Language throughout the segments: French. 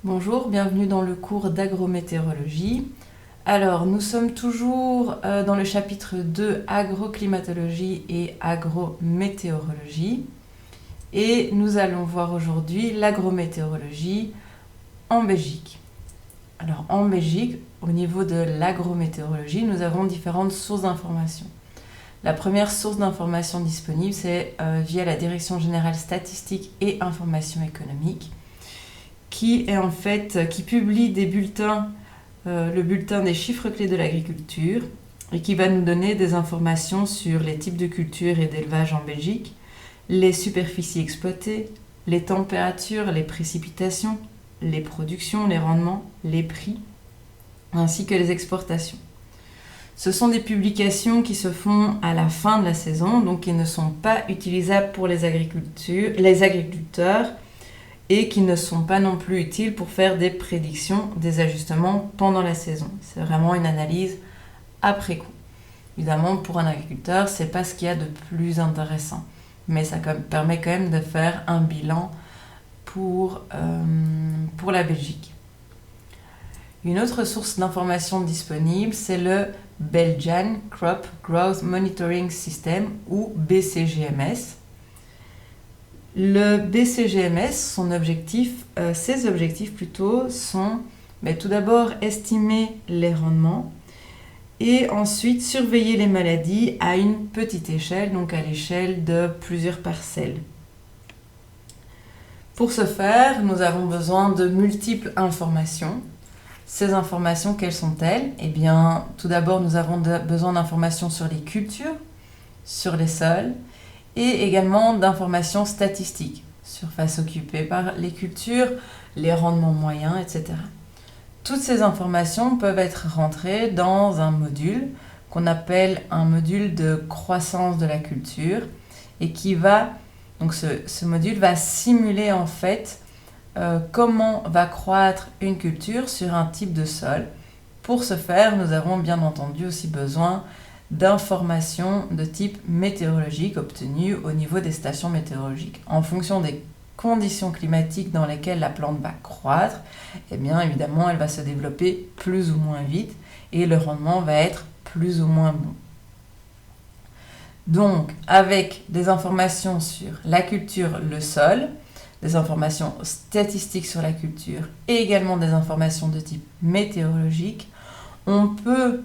Bonjour, bienvenue dans le cours d'agrométéorologie. Alors, nous sommes toujours dans le chapitre 2, agroclimatologie et agrométéorologie. Et nous allons voir aujourd'hui l'agrométéorologie en Belgique. Alors, en Belgique, au niveau de l'agrométéorologie, nous avons différentes sources d'informations. La première source d'information disponible, c'est via la Direction générale statistique et information économique, qui publie des bulletins, le bulletin des chiffres clés de l'agriculture, et qui va nous donner des informations sur les types de cultures et d'élevage en Belgique, les superficies exploitées, les températures, les précipitations, les productions, les rendements, les prix, ainsi que les exportations. Ce sont des publications qui se font à la fin de la saison, donc qui ne sont pas utilisables pour les agriculteurs et qui ne sont pas non plus utiles pour faire des prédictions, des ajustements pendant la saison. C'est vraiment une analyse après coup. Évidemment, pour un agriculteur, ce n'est pas ce qu'il y a de plus intéressant, mais ça permet quand même de faire un bilan pour la Belgique. Une autre source d'information disponible, c'est le Belgian Crop Growth Monitoring System ou BCGMS. Le BCGMS, ses objectifs sont tout d'abord estimer les rendements et ensuite surveiller les maladies à une petite échelle, donc à l'échelle de plusieurs parcelles. Pour ce faire, nous avons besoin de multiples informations. Ces informations, quelles sont-elles ? Eh bien, tout d'abord, nous avons besoin d'informations sur les cultures, sur les sols, et également d'informations statistiques, surface occupée par les cultures, les rendements moyens, etc. Toutes ces informations peuvent être rentrées dans un module qu'on appelle un module de croissance de la culture et ce module va simuler en fait comment va croître une culture sur un type de sol. Pour ce faire, nous avons bien entendu aussi besoin d'informations de type météorologique obtenues au niveau des stations météorologiques. En fonction des conditions climatiques dans lesquelles la plante va croître, eh bien évidemment elle va se développer plus ou moins vite et le rendement va être plus ou moins bon. Donc avec des informations sur la culture, le sol, des informations statistiques sur la culture et également des informations de type météorologique, on peut,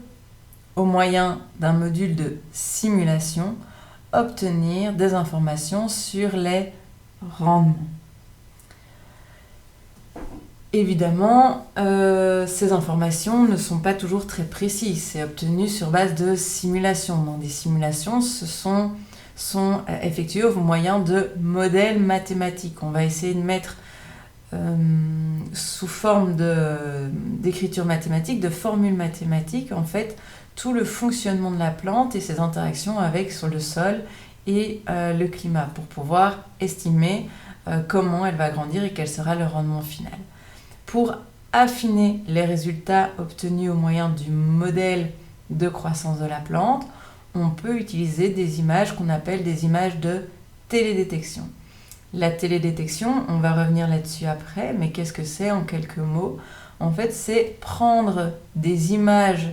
au moyen d'un module de simulation, obtenir des informations sur les rendements. Évidemment, ces informations ne sont pas toujours très précises. C'est obtenu sur base de simulations. Dans des simulations, sont effectuées au moyen de modèles mathématiques. On va essayer de mettre sous forme d'écriture mathématique, de formules mathématiques, en fait, tout le fonctionnement de la plante et ses interactions avec sur le sol et le climat pour pouvoir estimer comment elle va grandir et quel sera le rendement final. Pour affiner les résultats obtenus au moyen du modèle de croissance de la plante, on peut utiliser des images qu'on appelle des images de télédétection. La télédétection, on va revenir là-dessus après, mais qu'est-ce que c'est en quelques mots ? En fait, c'est prendre des images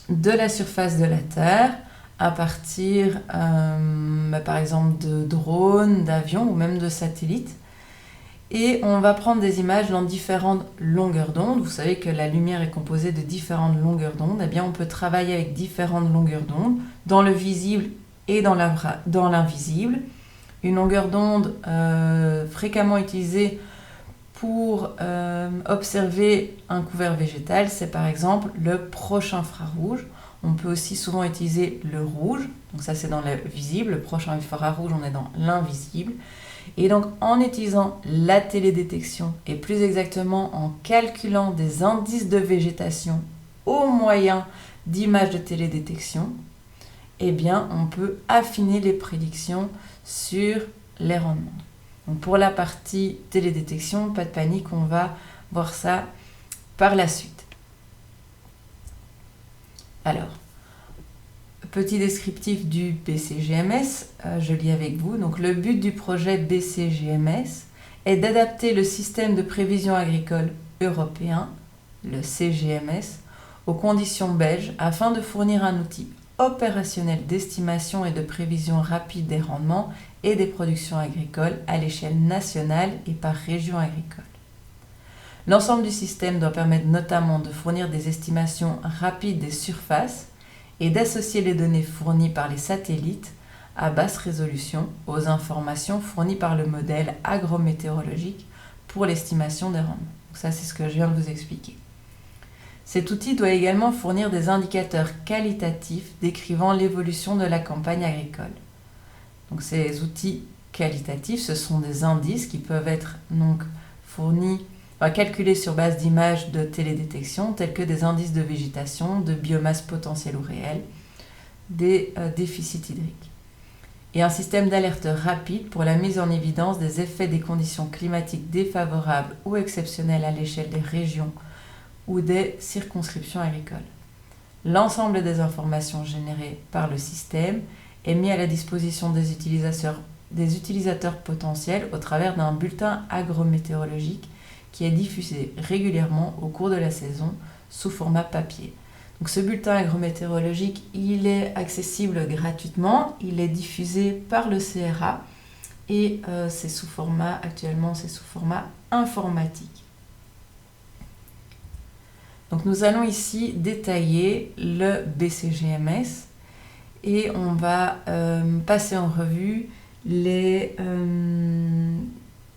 de la surface de la Terre à partir, par exemple, de drones, d'avions ou même de satellites. Et on va prendre des images dans différentes longueurs d'onde. Vous savez que la lumière est composée de différentes longueurs d'onde. Eh bien, on peut travailler avec différentes longueurs d'onde, dans le visible et dans l'invisible. Une longueur d'onde fréquemment utilisée pour observer un couvert végétal, c'est par exemple le proche infrarouge. On peut aussi souvent utiliser le rouge, donc ça c'est dans le visible, le proche infrarouge on est dans l'invisible. Et donc en utilisant la télédétection et plus exactement en calculant des indices de végétation au moyen d'images de télédétection, eh bien on peut affiner les prédictions sur les rendements. Donc pour la partie télédétection, pas de panique, on va voir ça par la suite. Alors, petit descriptif du BCGMS, je lis avec vous. Donc le but du projet BCGMS est d'adapter le système de prévision agricole européen, le CGMS, aux conditions belges afin de fournir un outil opérationnel d'estimation et de prévision rapide des rendements et des productions agricoles à l'échelle nationale et par région agricole. L'ensemble du système doit permettre notamment de fournir des estimations rapides des surfaces et d'associer les données fournies par les satellites à basse résolution aux informations fournies par le modèle agrométéorologique pour l'estimation des rendements. Donc ça, c'est ce que je viens de vous expliquer. Cet outil doit également fournir des indicateurs qualitatifs décrivant l'évolution de la campagne agricole. Donc ces outils qualitatifs, ce sont des indices qui peuvent être donc calculés sur base d'images de télédétection tels que des indices de végétation, de biomasse potentielle ou réelle, des déficits hydriques. Et un système d'alerte rapide pour la mise en évidence des effets des conditions climatiques défavorables ou exceptionnelles à l'échelle des régions ou des circonscriptions agricoles. L'ensemble des informations générées par le système est mis à la disposition des utilisateurs potentiels au travers d'un bulletin agrométéorologique qui est diffusé régulièrement au cours de la saison sous format papier. Donc ce bulletin agrométéorologique, il est accessible gratuitement, il est diffusé par le CRA et actuellement c'est sous format informatique. Donc nous allons ici détailler le BCGMS et on va passer en revue les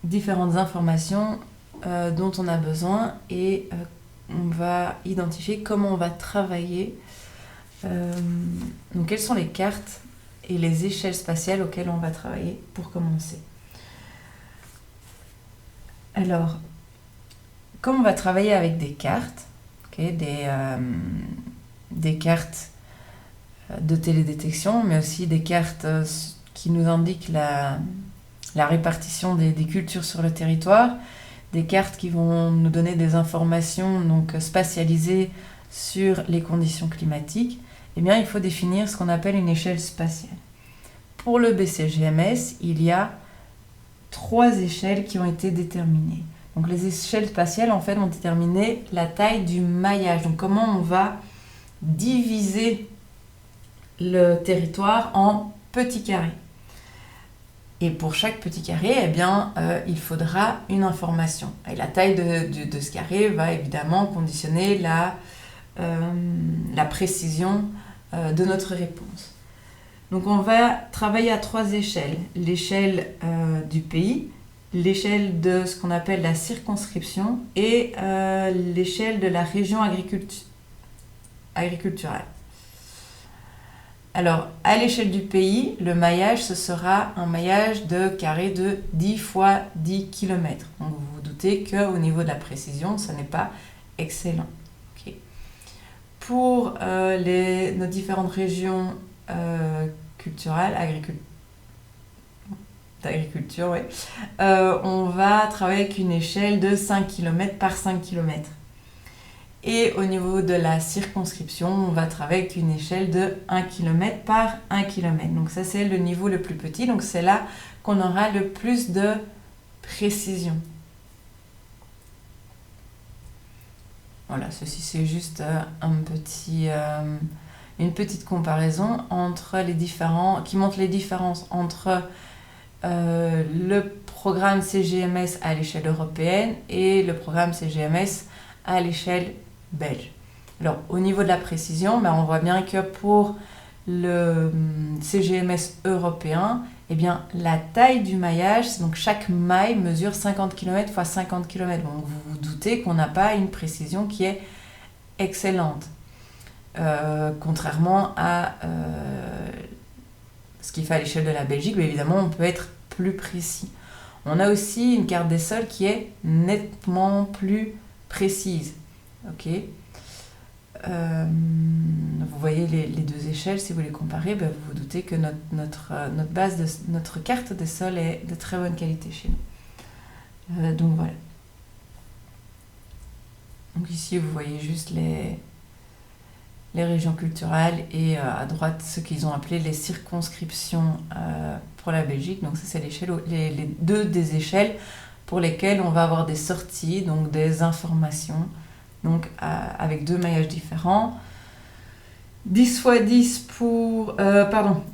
différentes informations dont on a besoin et on va identifier comment on va travailler. Donc quelles sont les cartes et les échelles spatiales auxquelles on va travailler pour commencer. Alors, comme on va travailler avec des cartes, des cartes de télédétection, mais aussi des cartes qui nous indiquent la répartition des cultures sur le territoire, des cartes qui vont nous donner des informations donc spatialisées sur les conditions climatiques, eh bien, il faut définir ce qu'on appelle une échelle spatiale. Pour le BCGMS, il y a 3 échelles qui ont été déterminées. Donc les échelles spatiales en fait vont déterminer la taille du maillage, donc comment on va diviser le territoire en petits carrés. Et pour chaque petit carré, eh bien, il faudra une information. Et la taille de ce carré va évidemment conditionner la précision de notre réponse. Donc on va travailler à 3 échelles. L'échelle du pays, l'échelle de ce qu'on appelle la circonscription et l'échelle de la région agriculturelle. Alors, à l'échelle du pays, le maillage, ce sera un maillage de carré de 10 fois 10 km. Donc, vous vous doutez qu'au niveau de la précision, ce n'est pas excellent. Okay. Pour nos différentes régions culturelles, d'agriculture, ouais, on va travailler avec une échelle de 5 km par 5 km. Et au niveau de la circonscription, on va travailler avec une échelle de 1 km par 1 km. Donc ça, c'est le niveau le plus petit. Donc c'est là qu'on aura le plus de précision. Voilà, ceci c'est juste une petite comparaison entre qui montre les différences entre le programme CGMS à l'échelle européenne et le programme CGMS à l'échelle belge. Alors, au niveau de la précision, on voit bien que pour le CGMS européen, eh bien, la taille du maillage, donc chaque maille mesure 50 km x 50 km. Donc, vous vous doutez qu'on n'a pas une précision qui est excellente. Contrairement à ce qu'il fait à l'échelle de la Belgique, mais évidemment, on peut être plus précis. On a aussi une carte des sols qui est nettement plus précise. Ok. Vous voyez les 2 échelles, si vous les comparez, vous vous doutez que notre carte des sols est de très bonne qualité chez nous. Donc voilà. Donc ici, vous voyez juste les régions culturelles et à droite, ce qu'ils ont appelé les circonscriptions pour la Belgique. Donc ça, c'est les 2 des échelles pour lesquels on va avoir des sorties, donc des informations, donc avec 2 maillages différents. 10 x 10 pour,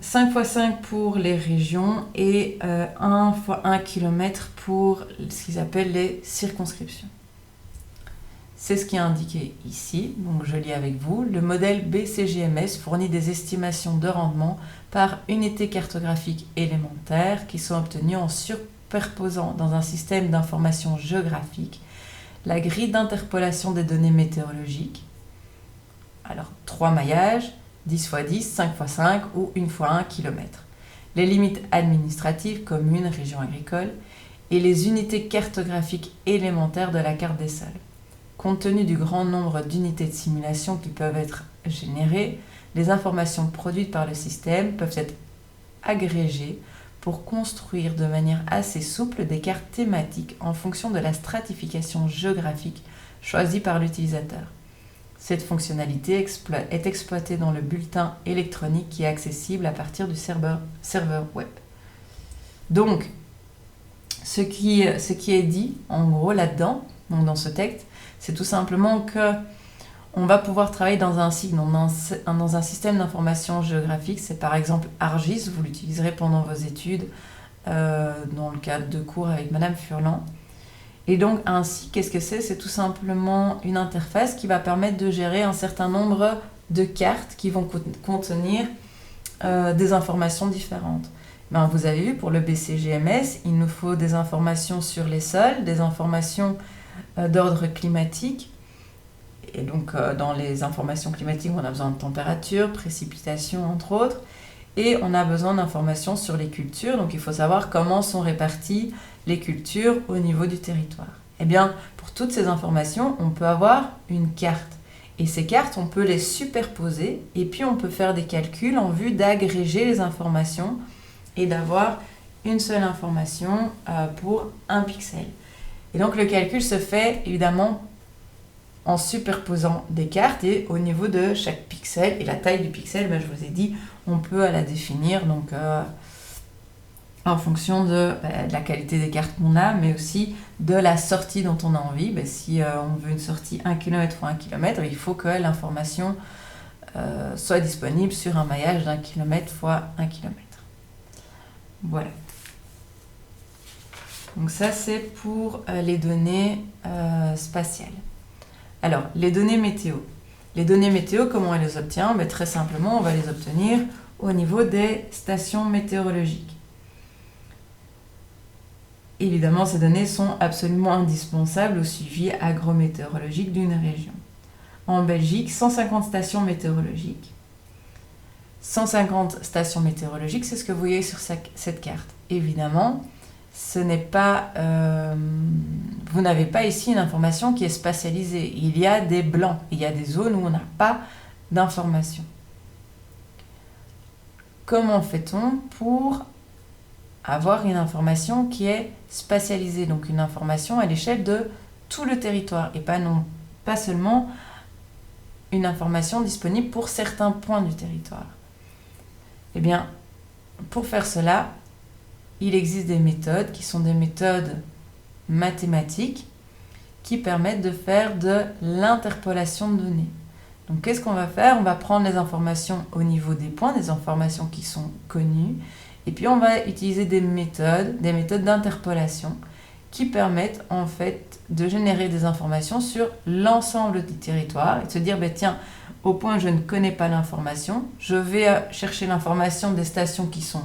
5 x 5 pour les régions et 1 x 1 km pour ce qu'ils appellent les circonscriptions. C'est ce qui est indiqué ici, donc je lis avec vous. Le modèle BCGMS fournit des estimations de rendement par unité cartographique élémentaire qui sont obtenues en superposant dans un système d'information géographique la grille d'interpolation des données météorologiques. Alors 3 maillages, 10 x 10, 5 x 5 ou 1 x 1 km. Les limites administratives, communes, régions agricoles et les unités cartographiques élémentaires de la carte des sols. Compte tenu du grand nombre d'unités de simulation qui peuvent être générées, les informations produites par le système peuvent être agrégées pour construire de manière assez souple des cartes thématiques en fonction de la stratification géographique choisie par l'utilisateur. Cette fonctionnalité est exploitée dans le bulletin électronique qui est accessible à partir du serveur web. Donc, ce qui est dit, en gros, là-dedans, donc dans ce texte, c'est tout simplement que on va pouvoir travailler dans un système d'information géographique. C'est par exemple ArcGIS, vous l'utiliserez pendant vos études dans le cadre de cours avec Madame Furlan. Et donc ainsi, qu'est-ce que c'est ? C'est tout simplement une interface qui va permettre de gérer un certain nombre de cartes qui vont contenir des informations différentes. Vous avez vu, pour le BCGMS, il nous faut des informations sur les sols, des informations d'ordre climatique. Et donc, dans les informations climatiques, on a besoin de température, précipitation, entre autres. Et on a besoin d'informations sur les cultures. Donc, il faut savoir comment sont réparties les cultures au niveau du territoire. Eh bien, pour toutes ces informations, on peut avoir une carte. Et ces cartes, on peut les superposer. Et puis, on peut faire des calculs en vue d'agréger les informations et d'avoir une seule information pour un pixel. Et donc, le calcul se fait évidemment en superposant des cartes et au niveau de chaque pixel. Et la taille du pixel, je vous ai dit, on peut la définir donc, en fonction de la qualité des cartes qu'on a, mais aussi de la sortie dont on a envie. Si on veut une sortie 1 km x 1 km, il faut que l'information soit disponible sur un maillage d'1 km x 1 km. Voilà. Donc ça, c'est pour les données spatiales. Alors, les données météo. Les données météo, comment on les obtient ? Très simplement, on va les obtenir au niveau des stations météorologiques. Évidemment, ces données sont absolument indispensables au suivi agrométéorologique d'une région. En Belgique, 150 stations météorologiques. 150 stations météorologiques, c'est ce que vous voyez sur cette carte. Évidemment, ce n'est pas, vous n'avez pas ici une information qui est spatialisée. Il y a des blancs, il y a des zones où on n'a pas d'information. Comment fait-on pour avoir une information qui est spatialisée, donc une information à l'échelle de tout le territoire et pas seulement une information disponible pour certains points du territoire? Eh bien, pour faire cela, il existe des méthodes qui sont des méthodes mathématiques qui permettent de faire de l'interpolation de données. Donc, qu'est-ce qu'on va faire ? On va prendre les informations au niveau des points, des informations qui sont connues, et puis on va utiliser des méthodes d'interpolation qui permettent en fait de générer des informations sur l'ensemble du territoire et de se dire, tiens, au point où je ne connais pas l'information, je vais chercher l'information des stations qui sont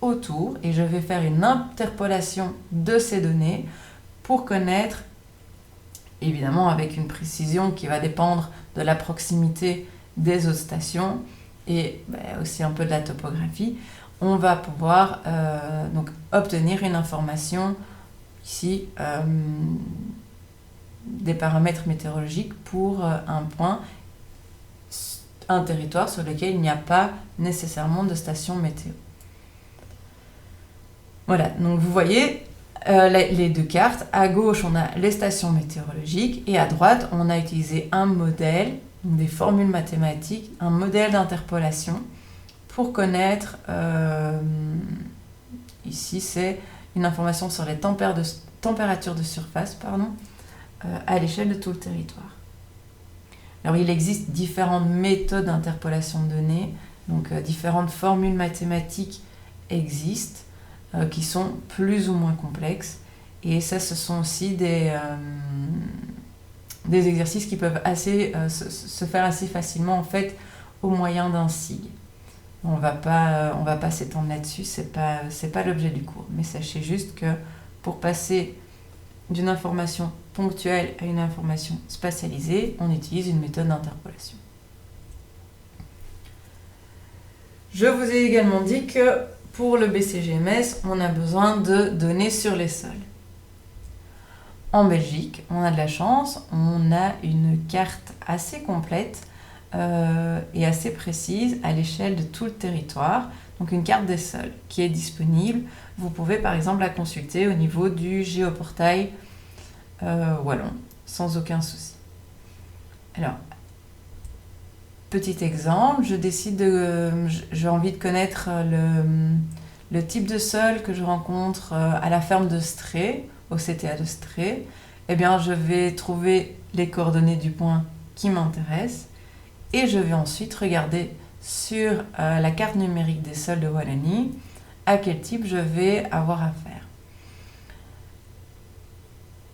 autour et je vais faire une interpolation de ces données pour connaître, évidemment avec une précision qui va dépendre de la proximité des autres stations et aussi un peu de la topographie, on va pouvoir donc obtenir une information ici des paramètres météorologiques pour un point, un territoire sur lequel il n'y a pas nécessairement de station météo. Voilà, donc vous voyez les deux cartes. À gauche, on a les stations météorologiques et à droite, on a utilisé un modèle, des formules mathématiques, un modèle d'interpolation pour connaître, ici c'est une information sur les température de surface, à l'échelle de tout le territoire. Alors il existe différentes méthodes d'interpolation de données, donc différentes formules mathématiques existent qui sont plus ou moins complexes, et ça ce sont aussi des exercices qui peuvent se faire assez facilement en fait au moyen d'un SIG. On va pas s'étendre là-dessus, c'est pas l'objet du cours, mais sachez juste que pour passer d'une information ponctuelle à une information spatialisée, on utilise une méthode d'interpolation. Je vous ai également dit que pour le BCGMS, on a besoin de données sur les sols. En Belgique, on a de la chance, on a une carte assez complète et assez précise à l'échelle de tout le territoire, donc une carte des sols qui est disponible. Vous pouvez par exemple la consulter au niveau du géoportail wallon, sans aucun souci. Alors, petit exemple, j'ai envie de connaître le type de sol que je rencontre à la ferme de Stré, au CTA de Stré. Eh bien, je vais trouver les coordonnées du point qui m'intéresse et je vais ensuite regarder sur la carte numérique des sols de Wallonie à quel type je vais avoir affaire.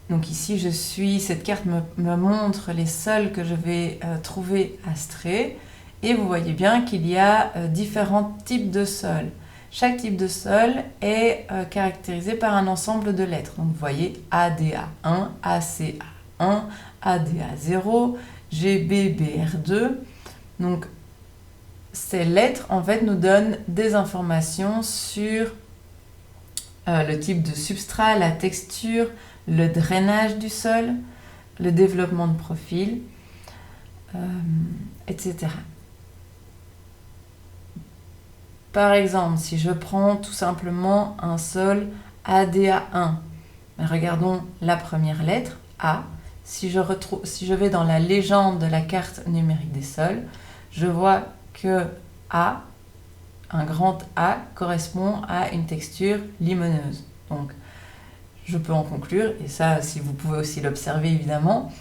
Donc ici, cette carte me montre les sols que je vais trouver à Stré, et vous voyez bien qu'il y a différents types de sols. Chaque type de sol est caractérisé par un ensemble de lettres. Donc vous voyez ADA1, ACA1, ADA0, GBBR2. Donc ces lettres en fait nous donnent des informations sur le type de substrat, la texture, le drainage du sol, le développement de profil, etc. Par exemple, si je prends tout simplement un sol ADA1, regardons la première lettre, A. Si je vais dans la légende de la carte numérique des sols, je vois que A, un grand A, correspond à une texture limoneuse. Donc, je peux en conclure, et ça, si vous pouvez aussi l'observer évidemment,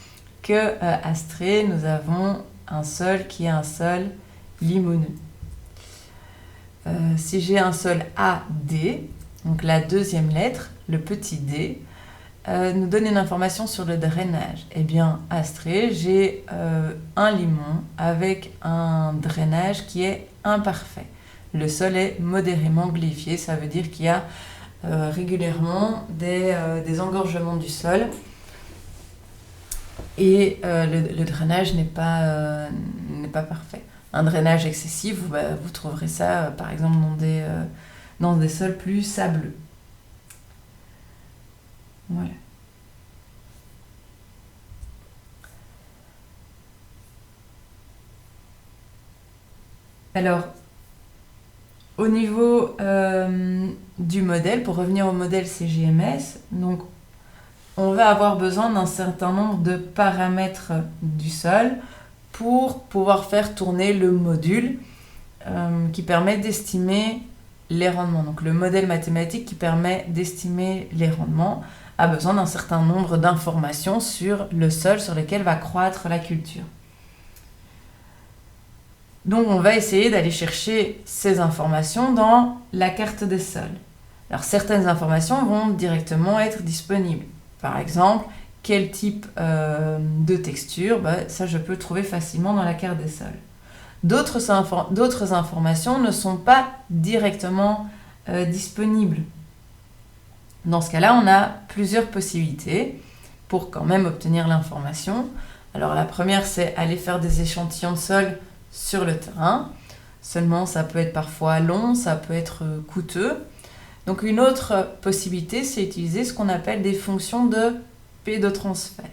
que à Stré, nous avons un sol qui est un sol limoneux. Si j'ai un sol AD, donc la deuxième lettre, le petit d, nous donne une information sur le drainage. Eh bien, à Stré, j'ai un limon avec un drainage qui est imparfait. Le sol est modérément glyphié, ça veut dire qu'il y a régulièrement des engorgements du sol et le drainage n'est pas parfait. Un drainage excessif, vous trouverez ça par exemple dans des sols plus sableux. Voilà. Alors, au niveau du modèle, pour revenir au modèle CGMS, donc on va avoir besoin d'un certain nombre de paramètres du sol pour pouvoir faire tourner le module qui permet d'estimer les rendements. Donc le modèle mathématique qui permet d'estimer les rendements a besoin d'un certain nombre d'informations sur le sol sur lequel va croître la culture. Donc on va essayer d'aller chercher ces informations dans la carte des sols. Alors certaines informations vont directement être disponibles. Par exemple, quel type de texture, ça je peux le trouver facilement dans la carte des sols. D'autres informations ne sont pas directement disponibles. Dans ce cas-là, on a plusieurs possibilités pour quand même obtenir l'information. Alors la première, c'est aller faire des échantillons de sol sur le terrain. Seulement, ça peut être parfois long, ça peut être coûteux. Donc une autre possibilité, c'est utiliser ce qu'on appelle des fonctions de pédotransfert.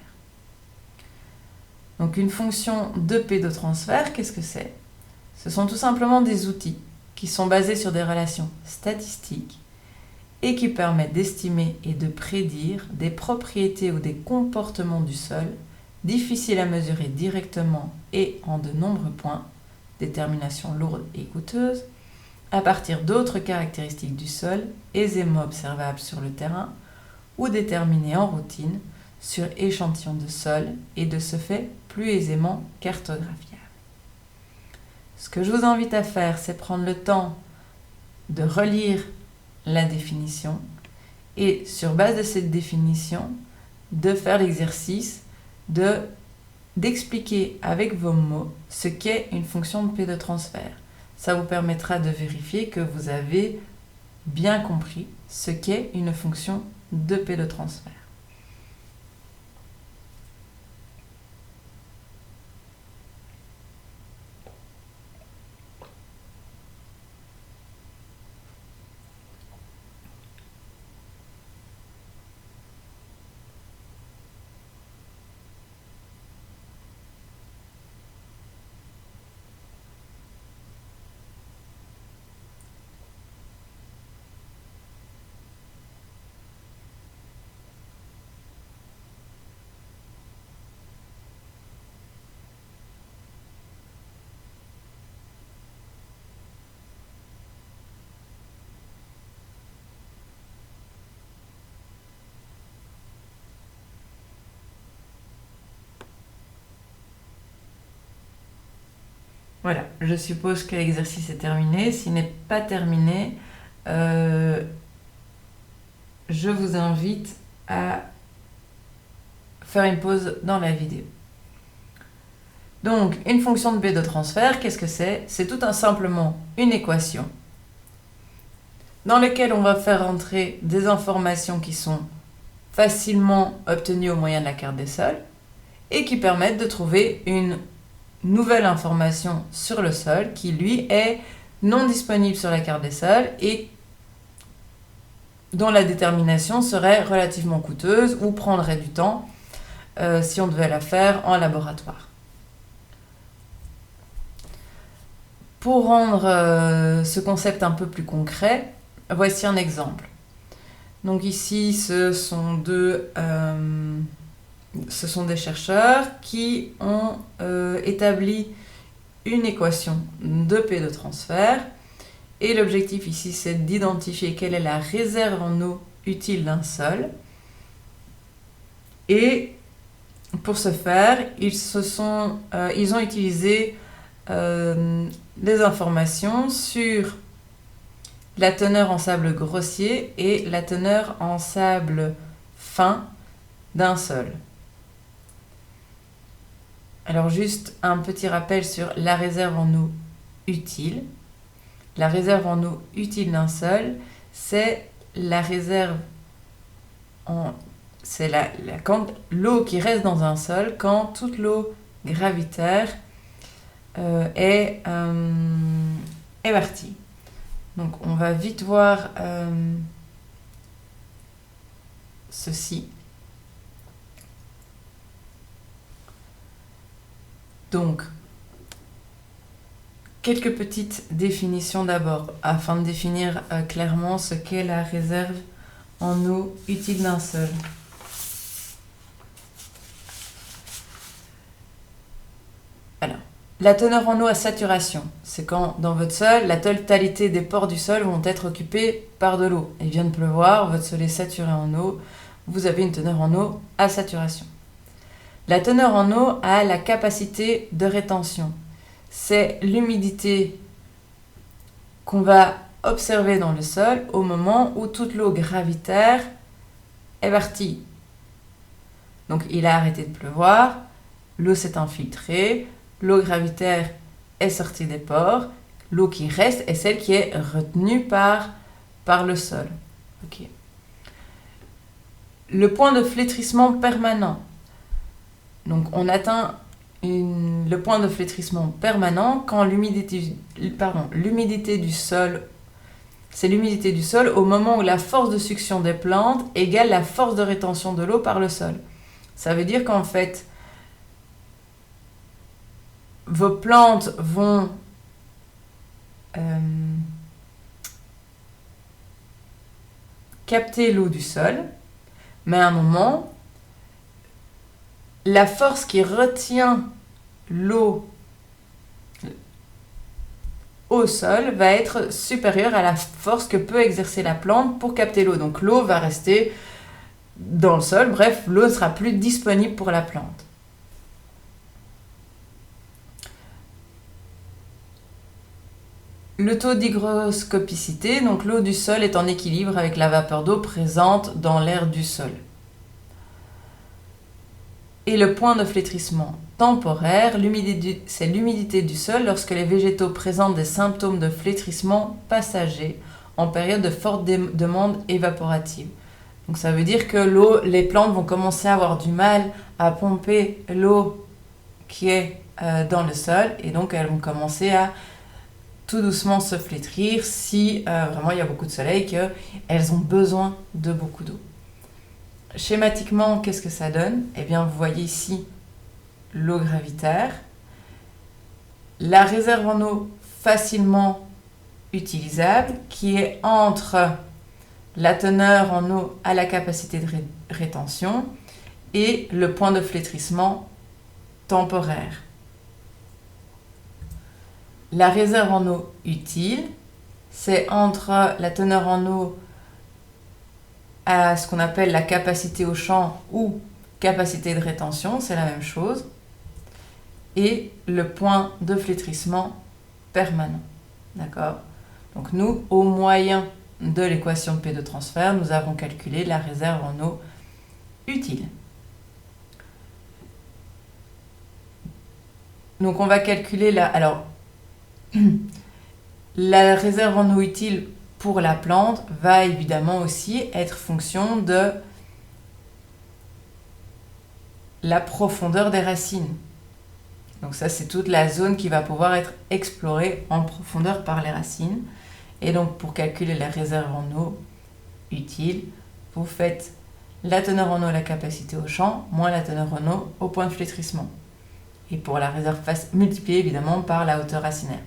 Donc une fonction de pédotransfert, qu'est-ce que c'est ? Ce sont tout simplement des outils qui sont basés sur des relations statistiques et qui permettent d'estimer et de prédire des propriétés ou des comportements du sol difficiles à mesurer directement et en de nombreux points, détermination lourde et coûteuse, à partir d'autres caractéristiques du sol aisément observables sur le terrain ou déterminée en routine sur échantillon de sol et de ce fait plus aisément cartographiable. Ce que je vous invite à faire, c'est prendre le temps de relire la définition et sur base de cette définition, de faire l'exercice d'expliquer avec vos mots ce qu'est une fonction de pédotransfert. Ça vous permettra de vérifier que vous avez bien compris ce qu'est une fonction de pédotransfert. Voilà, je suppose que l'exercice est terminé. S'il n'est pas terminé, je vous invite à faire une pause dans la vidéo. Donc, une fonction de pédotransfert, qu'est-ce que c'est? C'est tout simplement une équation dans laquelle on va faire entrer des informations qui sont facilement obtenues au moyen de la carte des sols et qui permettent de trouver une nouvelle information sur le sol qui, lui, est non disponible sur la carte des sols et dont la détermination serait relativement coûteuse ou prendrait du temps si on devait la faire en laboratoire. Pour rendre ce concept un peu plus concret, voici un exemple. Donc ici, ce sont des chercheurs qui ont établi une équation de pédotransfert. Et l'objectif ici, c'est d'identifier quelle est la réserve en eau utile d'un sol. Et pour ce faire, ils ont utilisé des informations sur la teneur en sable grossier et la teneur en sable fin d'un sol. Alors juste un petit rappel sur la réserve en eau utile. La réserve en eau utile d'un sol, c'est la réserve c'est l'eau qui reste dans un sol quand toute l'eau gravitaire est partie. Donc on va vite voir ceci. Donc, quelques petites définitions d'abord, afin de définir clairement ce qu'est la réserve en eau utile d'un sol. Alors, la teneur en eau à saturation, c'est quand dans votre sol, la totalité des pores du sol vont être occupés par de l'eau. Il vient de pleuvoir, votre sol est saturé en eau, vous avez une teneur en eau à saturation. La teneur en eau a la capacité de rétention. C'est l'humidité qu'on va observer dans le sol au moment où toute l'eau gravitaire est partie. Donc il a arrêté de pleuvoir, l'eau s'est infiltrée, l'eau gravitaire est sortie des pores, l'eau qui reste est celle qui est retenue par le sol. Okay. Le point de flétrissement permanent. Donc on atteint le point de flétrissement permanent quand l'humidité du sol, c'est l'humidité du sol au moment où la force de succion des plantes égale la force de rétention de l'eau par le sol. Ça veut dire qu'en fait, vos plantes vont capter l'eau du sol, mais à un moment, la force qui retient l'eau au sol va être supérieure à la force que peut exercer la plante pour capter l'eau. Donc l'eau va rester dans le sol. Bref, l'eau ne sera plus disponible pour la plante. Le taux d'hygroscopicité, donc l'eau du sol est en équilibre avec la vapeur d'eau présente dans l'air du sol. Et le point de flétrissement temporaire, c'est l'humidité du sol lorsque les végétaux présentent des symptômes de flétrissement passager en période de forte demande évaporative. Donc ça veut dire que les plantes vont commencer à avoir du mal à pomper l'eau qui est dans le sol et donc elles vont commencer à tout doucement se flétrir si vraiment il y a beaucoup de soleil, qu'elles ont besoin de beaucoup d'eau. Schématiquement, qu'est-ce que ça donne? Eh bien, vous voyez ici l'eau gravitaire, la réserve en eau facilement utilisable qui est entre la teneur en eau à la capacité de rétention et le point de flétrissement temporaire. La réserve en eau utile, c'est entre la teneur en eau à ce qu'on appelle la capacité au champ ou capacité de rétention, c'est la même chose, et le point de flétrissement permanent. D'accord? Donc nous, au moyen de l'équation de P de transfert, nous avons calculé la réserve en eau utile. Donc on va calculer la réserve en eau utile pour la plante va évidemment aussi être fonction de la profondeur des racines. Donc ça, c'est toute la zone qui va pouvoir être explorée en profondeur par les racines. Et donc pour calculer la réserve en eau utile, vous faites la teneur en eau à la capacité au champ moins la teneur en eau au point de flétrissement. Et pour la réserve multipliée évidemment par la hauteur racinaire.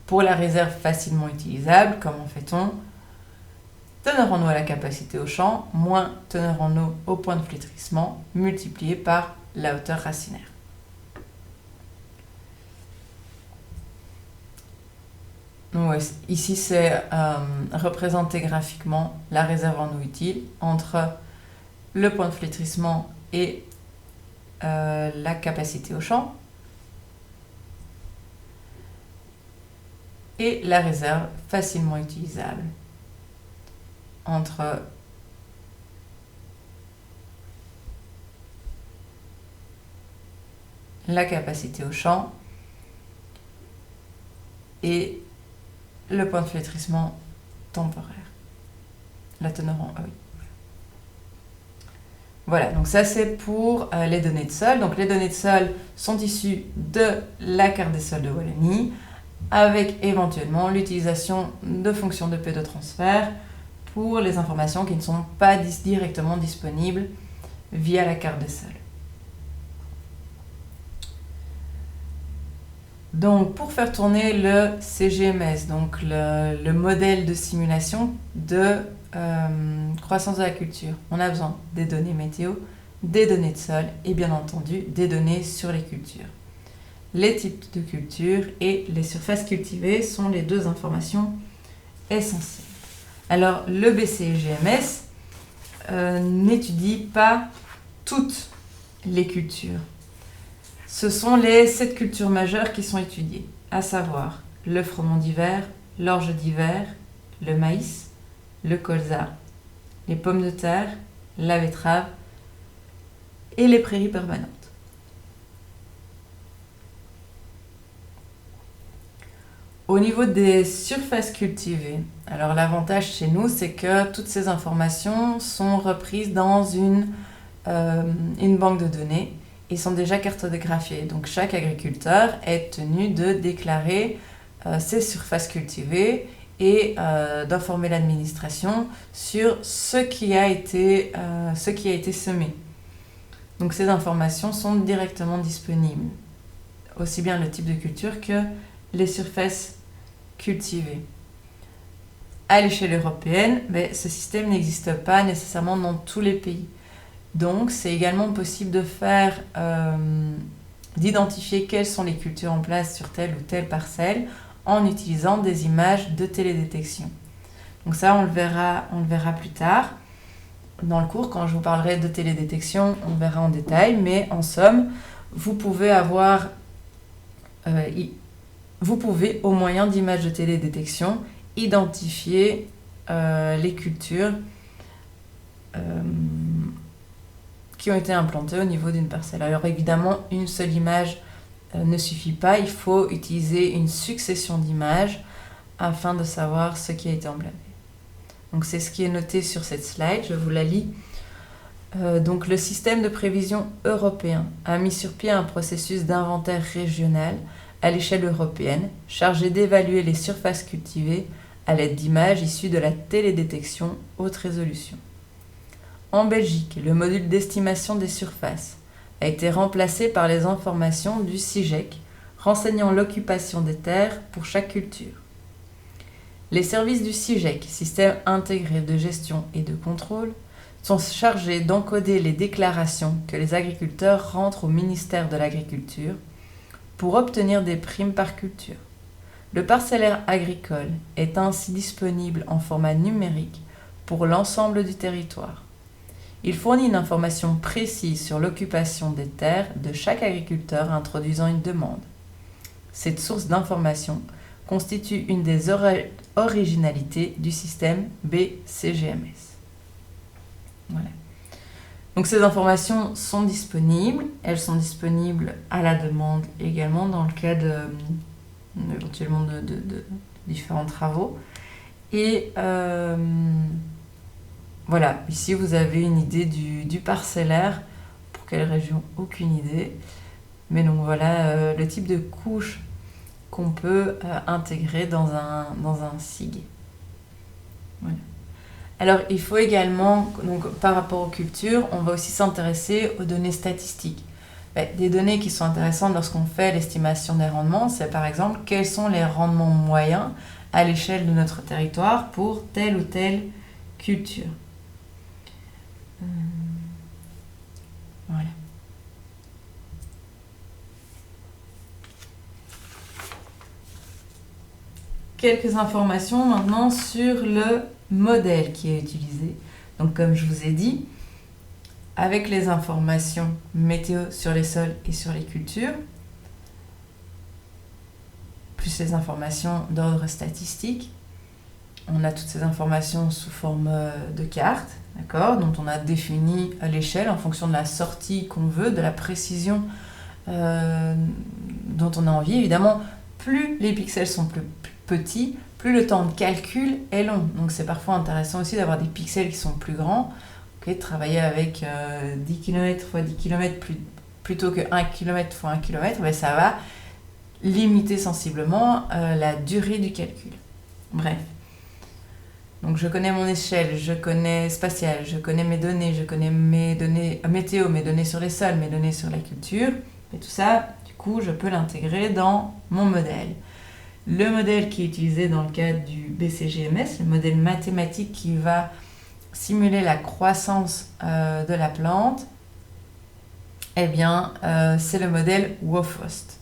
Pour la réserve facilement utilisable, comment fait-on? Teneur en eau à la capacité au champ moins teneur en eau au point de flétrissement multiplié par la hauteur racinaire. Donc, ici, c'est représenté graphiquement la réserve en eau utile entre le point de flétrissement et la capacité au champ. Et la réserve facilement utilisable entre la capacité au champ et le point de flétrissement temporaire. La teneur en eau. Voilà, donc ça c'est pour les données de sol. Donc les données de sol sont issues de la carte des sols de Wallonie, avec éventuellement l'utilisation de fonctions de P de transfert pour les informations qui ne sont pas directement disponibles via la carte des sols. Donc pour faire tourner le CGMS, donc le modèle de simulation de croissance de la culture, on a besoin des données météo, des données de sol et bien entendu des données sur les cultures. Les types de cultures et les surfaces cultivées sont les deux informations essentielles. Alors, le BCGMS n'étudie pas toutes les cultures. Ce sont les 7 cultures majeures qui sont étudiées, à savoir le froment d'hiver, l'orge d'hiver, le maïs, le colza, les pommes de terre, la betterave et les prairies permanentes. Au niveau des surfaces cultivées, alors l'avantage chez nous, c'est que toutes ces informations sont reprises dans une banque de données et sont déjà cartographiées. Donc chaque agriculteur est tenu de déclarer ses surfaces cultivées et d'informer l'administration sur ce qui a été semé. Donc ces informations sont directement disponibles, aussi bien le type de culture que les surfaces cultivées. À l'échelle européenne, ce système n'existe pas nécessairement dans tous les pays. Donc, c'est également possible de d'identifier quelles sont les cultures en place sur telle ou telle parcelle en utilisant des images de télédétection. Donc ça, on le verra plus tard. dans le cours, quand je vous parlerai de télédétection, on verra en détail, mais en somme, vous pouvez au moyen d'images de télédétection, identifier les cultures qui ont été implantées au niveau d'une parcelle. Alors évidemment, une seule image ne suffit pas, il faut utiliser une succession d'images afin de savoir ce qui a été emblémé. Donc c'est ce qui est noté sur cette slide, je vous la lis. Donc le système de prévision européen a mis sur pied un processus d'inventaire régional à l'échelle européenne, chargé d'évaluer les surfaces cultivées à l'aide d'images issues de la télédétection haute résolution. En Belgique, le module d'estimation des surfaces a été remplacé par les informations du CIGEC, renseignant l'occupation des terres pour chaque culture. Les services du CIGEC, système intégré de gestion et de contrôle, sont chargés d'encoder les déclarations que les agriculteurs rentrent au ministère de l'Agriculture pour obtenir des primes par culture. Le parcellaire agricole est ainsi disponible en format numérique pour l'ensemble du territoire. Il fournit une information précise sur l'occupation des terres de chaque agriculteur introduisant une demande. Cette source d'information constitue une des originalités du système BCGMS. Voilà. Donc ces informations sont disponibles, elles sont disponibles à la demande également dans le cas éventuellement de différents travaux. Et voilà, ici vous avez une idée du parcellaire. Pour quelle région? Aucune idée. Mais donc voilà le type de couche qu'on peut intégrer dans un SIG. Voilà. Alors il faut également, donc, par rapport aux cultures, on va aussi s'intéresser aux données statistiques. Des données qui sont intéressantes lorsqu'on fait l'estimation des rendements, c'est par exemple quels sont les rendements moyens à l'échelle de notre territoire pour telle ou telle culture. Voilà. Quelques informations maintenant sur le modèle qui est utilisé. Donc comme je vous ai dit, avec les informations météo sur les sols et sur les cultures, plus les informations d'ordre statistique, on a toutes ces informations sous forme de carte, d'accord, dont on a défini l'échelle en fonction de la sortie qu'on veut, de la précision dont on a envie. Évidemment, plus les pixels sont plus petits, plus le temps de calcul est long. Donc c'est parfois intéressant aussi d'avoir des pixels qui sont plus grands, de travailler avec 10 km x 10 km plutôt que 1 km x 1 km, mais ça va limiter sensiblement la durée du calcul. Bref. Donc je connais mon échelle, je connais spatial, je connais mes données, je connais mes données météo, mes données sur les sols, mes données sur la culture. Et tout ça, du coup, je peux l'intégrer dans mon modèle. Le modèle qui est utilisé dans le cadre du BCGMS, le modèle mathématique qui va simuler la croissance de la plante, eh bien, c'est le modèle WOFOST.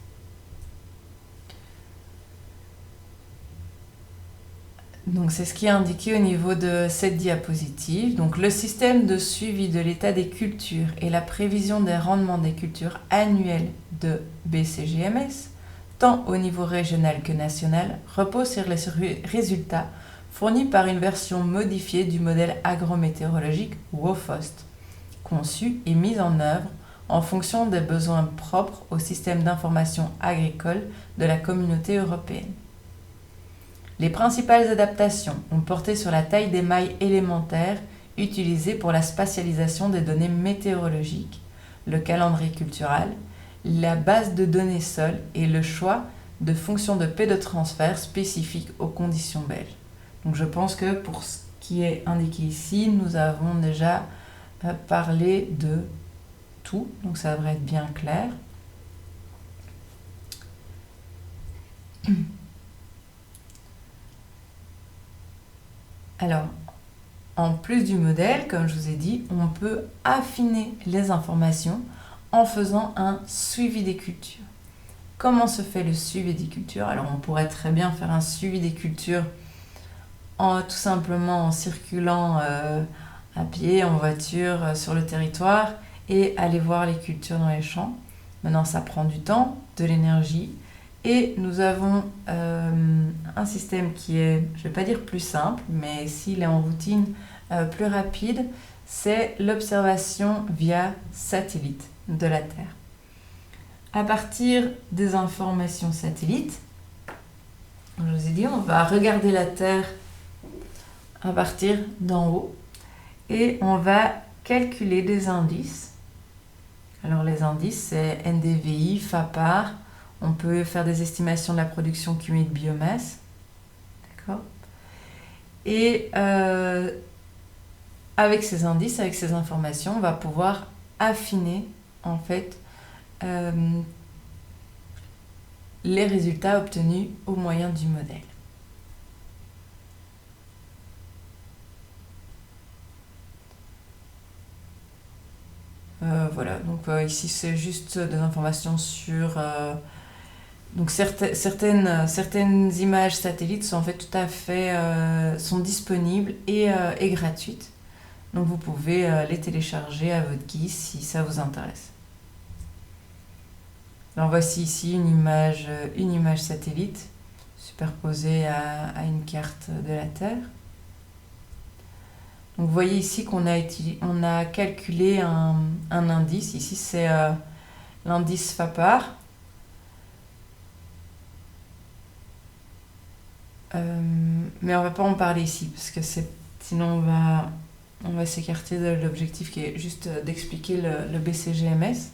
Donc c'est ce qui est indiqué au niveau de cette diapositive. Donc le système de suivi de l'état des cultures et la prévision des rendements des cultures annuelles de BCGMS, tant au niveau régional que national, repose sur les résultats fournis par une version modifiée du modèle agrométéorologique WOFOST, conçu et mis en œuvre en fonction des besoins propres au système d'information agricole de la communauté européenne. Les principales adaptations ont porté sur la taille des mailles élémentaires utilisées pour la spatialisation des données météorologiques, le calendrier cultural, la base de données sol et le choix de fonctions de pédotransfert spécifiques aux conditions belges. Donc je pense que pour ce qui est indiqué ici, nous avons déjà parlé de tout, donc ça devrait être bien clair. Alors, en plus du modèle, comme je vous ai dit, on peut affiner les informations en faisant un suivi des cultures. Comment se fait le suivi des cultures? Alors, on pourrait très bien faire un suivi des cultures tout simplement en circulant à pied, en voiture, sur le territoire et aller voir les cultures dans les champs. Maintenant, ça prend du temps, de l'énergie et nous avons un système qui est, je ne vais pas dire plus simple, mais s'il est en routine plus rapide, c'est l'observation via satellite de la Terre. À partir des informations satellites, je vous ai dit, on va regarder la Terre à partir d'en haut et on va calculer des indices. Alors les indices, c'est NDVI, FAPAR. On peut faire des estimations de la production cumulée de biomasse. D'accord ? Et avec ces indices, avec ces informations, on va pouvoir affiner en fait les résultats obtenus au moyen du modèle. Voilà, donc ici c'est juste des informations sur... donc certaines images satellites sont en fait tout à fait sont disponibles et gratuites. Donc vous pouvez les télécharger à votre guise si ça vous intéresse. Alors voici ici une image satellite superposée à une carte de la Terre. Donc vous voyez ici qu'on a calculé un indice. Ici c'est l'indice FAPAR. Mais on ne va pas en parler ici parce que sinon on va s'écarter de l'objectif qui est juste d'expliquer le BCGMS.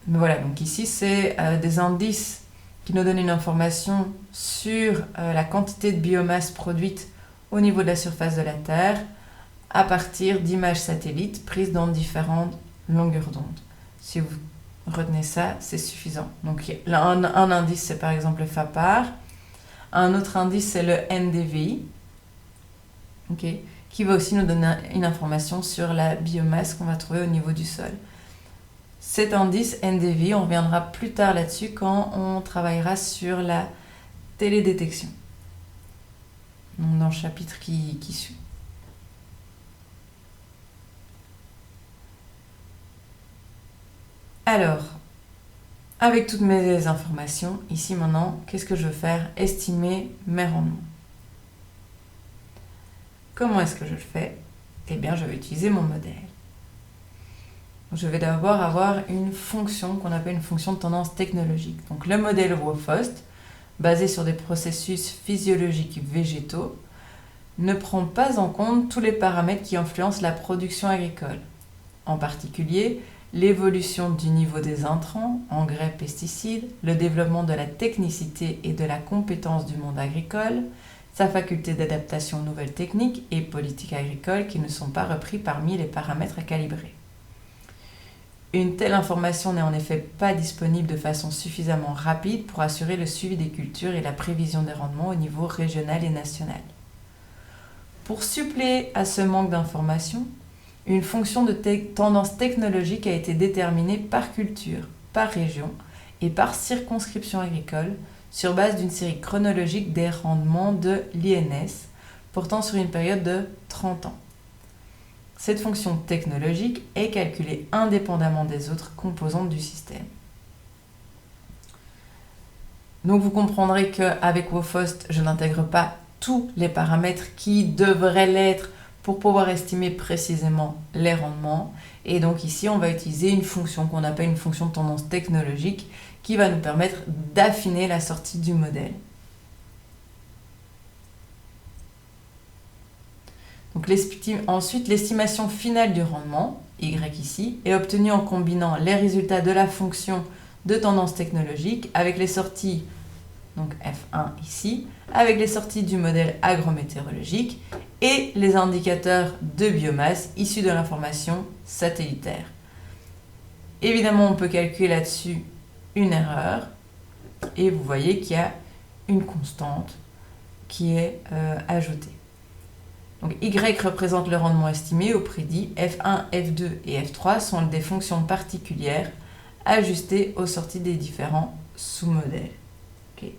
Mais voilà, donc ici c'est des indices qui nous donnent une information sur la quantité de biomasse produite au niveau de la surface de la Terre à partir d'images satellites prises dans différentes longueurs d'onde. Si vous retenez ça, c'est suffisant. Donc un indice c'est par exemple le FAPAR, un autre indice c'est le NDVI, okay, qui va aussi nous donner une information sur la biomasse qu'on va trouver au niveau du sol. Cet indice NDVI, on reviendra plus tard là-dessus quand on travaillera sur la télédétection, donc dans le chapitre qui suit. Alors, avec toutes mes informations, ici maintenant, qu'est-ce que je veux faire ? Estimer mes rendements. Comment est-ce que je le fais ? Eh bien, je vais utiliser mon modèle. Je vais d'abord avoir une fonction qu'on appelle une fonction de tendance technologique. Donc le modèle WOFOST, basé sur des processus physiologiques végétaux, ne prend pas en compte tous les paramètres qui influencent la production agricole. En particulier, l'évolution du niveau des intrants, engrais, pesticides, le développement de la technicité et de la compétence du monde agricole, sa faculté d'adaptation aux nouvelles techniques et politiques agricoles qui ne sont pas repris parmi les paramètres à calibrer. Une telle information n'est en effet pas disponible de façon suffisamment rapide pour assurer le suivi des cultures et la prévision des rendements au niveau régional et national. Pour suppléer à ce manque d'informations, une fonction de tendance technologique a été déterminée par culture, par région et par circonscription agricole sur base d'une série chronologique des rendements de l'INS portant sur une période de 30 ans. Cette fonction technologique est calculée indépendamment des autres composantes du système. Donc vous comprendrez qu'avec WOFOST, je n'intègre pas tous les paramètres qui devraient l'être pour pouvoir estimer précisément les rendements. Et donc ici, on va utiliser une fonction qu'on appelle une fonction de tendance technologique qui va nous permettre d'affiner la sortie du modèle. Donc ensuite, l'estimation finale du rendement, Y ici, est obtenue en combinant les résultats de la fonction de tendance technologique avec les sorties, donc F1 ici, avec les sorties du modèle agrométéorologique et les indicateurs de biomasse issus de l'information satellitaire. Évidemment, on peut calculer là-dessus une erreur et vous voyez qu'il y a une constante qui est ajoutée. Donc Y représente le rendement estimé au prédit. F1, F2 et F3 sont des fonctions particulières ajustées aux sorties des différents sous-modèles. Okay.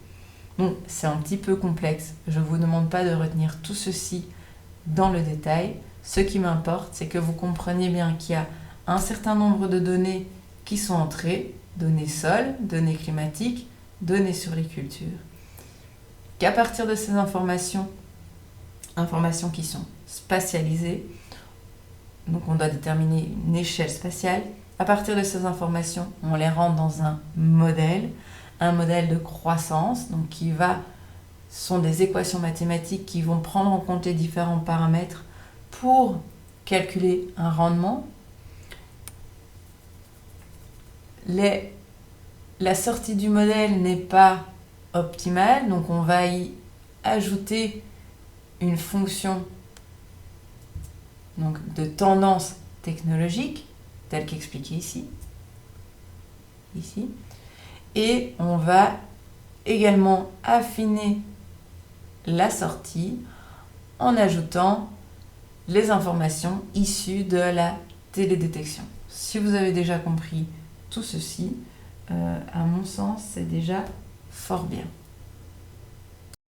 Donc c'est un petit peu complexe. Je ne vous demande pas de retenir tout ceci dans le détail. Ce qui m'importe, c'est que vous compreniez bien qu'il y a un certain nombre de données qui sont entrées, données sol, données climatiques, données sur les cultures. Qu'à partir de ces informations qui sont spatialisées, donc on doit déterminer une échelle spatiale, à partir de ces informations, on les rentre dans un modèle de croissance, donc sont des équations mathématiques qui vont prendre en compte les différents paramètres pour calculer un rendement. La sortie du modèle n'est pas optimale, donc on va y ajouter une fonction donc, de tendance technologique, telle qu'expliquée ici. Et on va également affiner la sortie en ajoutant les informations issues de la télédétection. Si vous avez déjà compris tout ceci, à mon sens, c'est déjà fort bien.